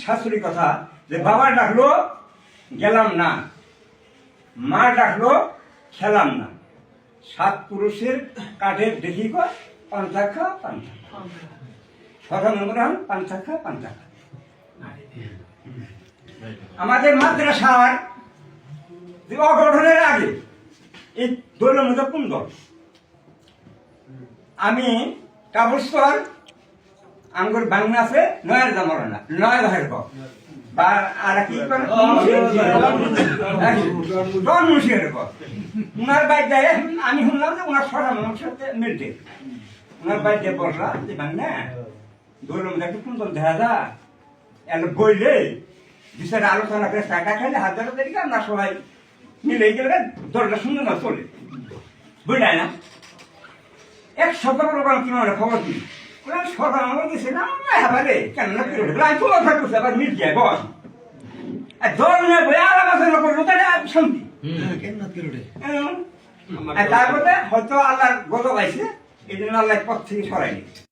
শাশুড়ি কথা যে বাবা ডাকলো গেলাম না, মা ডাকলো খেলাম না, সাত পুরুষের কাঠের দেখি কর পান্থা খা পান্থা, ছটা নম্বর হন পান্থা খা পান্থা খা। আমাদের মাদ্রাসার অগঠনের আগে এই দলের মধ্যে কোন দল? আমি কাবুস্তর আমার বাংলা আছে নয়ের জামর না নয় ভাইয়ের কর বা আর কি করে মুন্সির কর। উনার বাইরে আমি শুনলাম যে ওনার ছটা মানুষের সাথে মিলতে ওনার বাইরে বললাম যে বাংলা দলের মধ্যে একটু কোন দল দেখা যা এর বইলে বিষয়ে আলোচনা করে টাকা খাইলে হাত ধরা দেখি আমরা সবাই মিলে গেলে দলটা সুন্দর না চলে বুঝলাই না। এক সপ্তাহ পর কি মানে খবর কি সরকার আমার দিচ্ছে না হাবারে কেন না তোমার থাকছে আবার মিল যায় বল দল নিয়ে বই আলাদা করলো তাহলে শান্তি। তারপরে হয়তো আল্লাহর গজব আইছে এই জন্য আল্লাহ পথ থেকে সরাই নিচ্ছে।